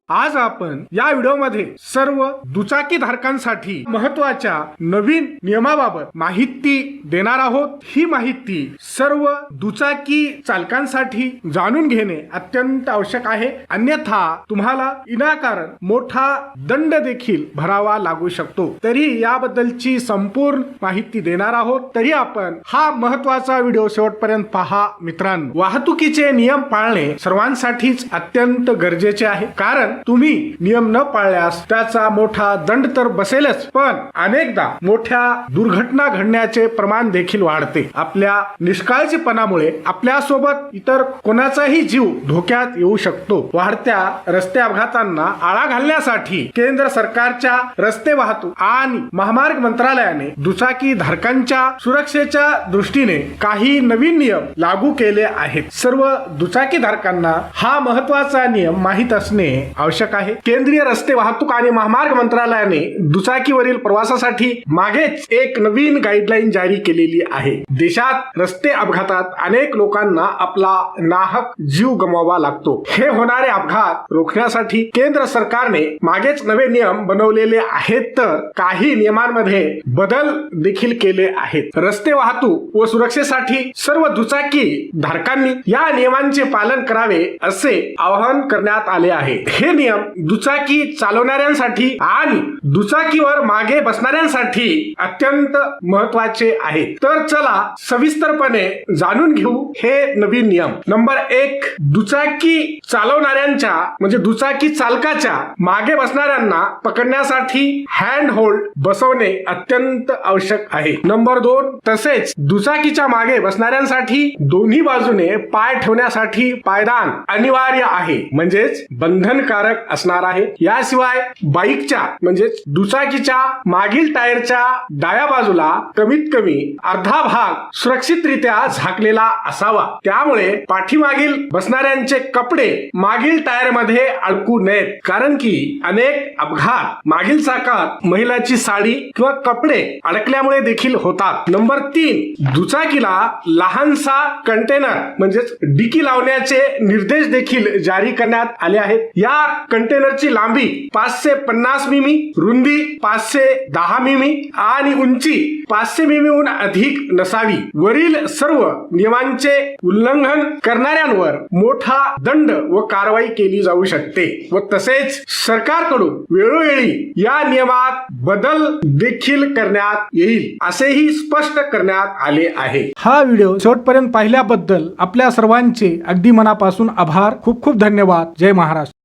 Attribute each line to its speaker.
Speaker 1: आज आपण या व्हिडिओमध्ये सर्व दुचाकी धारकांसाठी महत्त्वाच्या नवीन नियमाबाबत माहिती देणार आहोत। ही माहिती सर्व दुचाकी चालकांसाठी जाणून घेणे अत्यंत आवश्यक आहे, अन्यथा तुम्हाला विनाकारण मोठा दंड देखील भरावा लागू शकतो। तरी याबद्दलची संपूर्ण माहिती देणार आहोत, तरी आपण हा महत्त्वाचा व्हिडिओ शेवटपर्यंत पहा। मित्रांनो, वाहतुकीचे नियम पाळणे सर्वांसाठीच अत्यंत गरजेचे आहे, कारण तुम्ही नियम न पाळल्यास त्याचा मोठा दंड तर बसेलच, पण अनेकदा मोठ्या दुर्घटना घडण्याचे प्रमाण देखील वाढते। आपल्या निष्काळजीपणामुळे आपल्या सोबत इतर कोणाचाही जीव धोक्यात येऊ शकतो। वाढत्या रस्ते अपघातांना आळा घालण्यासाठी केंद्र सरकारच्या रस्ते वाहतूक आणि महामार्ग मंत्रालयाने दुचाकी धारकांच्या सुरक्षेच्या दृष्टीने काही नवीन नियम लागू केले आहेत। सर्व दुचाकी धारकांना हा महत्त्वाचा नियम माहित असणे आवश्यक आहे। केंद्रीय रस्ते वाहतूक आणि महामार्ग मंत्रालयाने दुचाकीवरील प्रवासासाठी मागेच एक नवीन गाईडलाईन जारी केलेली आहे। देशात रस्ते अपघातात अनेक लोकांना आपला नाहक जीव गमवावा लागतो। हे होणारे अपघात रोखण्यासाठी केंद्र सरकारने मागेच नवे नियम बनवलेले आहेत, तर काही नियमांमध्ये बदल देखील केले आहेत। रस्ते वाहतूक व सुरक्षेसाठी सर्व दुचाकी धारकांनी या नियमांचे पालन करावे असे आवाहन करण्यात आले आहे। हे नियम दुचाकी चालवणाऱ्यांसाठी आणि दुचाकीवर मागे बसणाऱ्यांसाठी अत्यंत महत्त्वाचे आहेत। तर चला सविस्तरपणे जाणून घेऊ हे नवीन नियम। नंबर 1, दुचाकी चालवणाऱ्यांच्या म्हणजे दुचाकी चालकाच्या मागे बसणाऱ्यांना पकडण्यासाठी हँड होल्ड बसवणे अत्यंत आवश्यक आहे। नंबर 2, तसेच दुचाकीच्या मागे बसणाऱ्यांसाठी दोन्ही बाजूने पाय ठेवण्यासाठी पायदान अनिवार्य आहे, म्हणजेच बंधनकारक असणार आहे। याशिवाय बाईकच्या म्हणजे दुचाकीच्या मागील टायरच्या डाव्या बाजूला कमीत कमी अर्धा भाग सुरक्षितरित्या झाकलेला असावा, त्यामुळे पाठीमागील बसणाऱ्यांचे कपडे मागील टायर मध्ये अडकू नयेत, कारण की अनेक अपघात मागील चाकात महिलाची साडी किंवा कपडे अडकल्यामुळे देखील होतात। नंबर 3, दुचाकीला लहानसा कंटेनर म्हणजेच डिकी लावण्याचे निर्देश देखील जारी करण्यात आले आहेत। या कंटेनरची लांबी 550 मिमी, रुंदी 510 मिमी आणि उंची 500 मिमीहून अधिक नसावी। वरील सर्व नियमांचे उल्लंघन करणाऱ्यांवर मोठा दंड व कारवाई केली जाऊ शकते व तसेच सरकारकडून वेळोवेळी या नियमात बदल देखील करण्यात येईल असेही स्पष्ट करण्यात आले आहे। हा व्हिडिओ शेवटपर्यंत पाहिल्याबद्दल आपल्या सर्वांचे अगदी मनापासून आभार। खूप खूप धन्यवाद। जय महाराष्ट्र।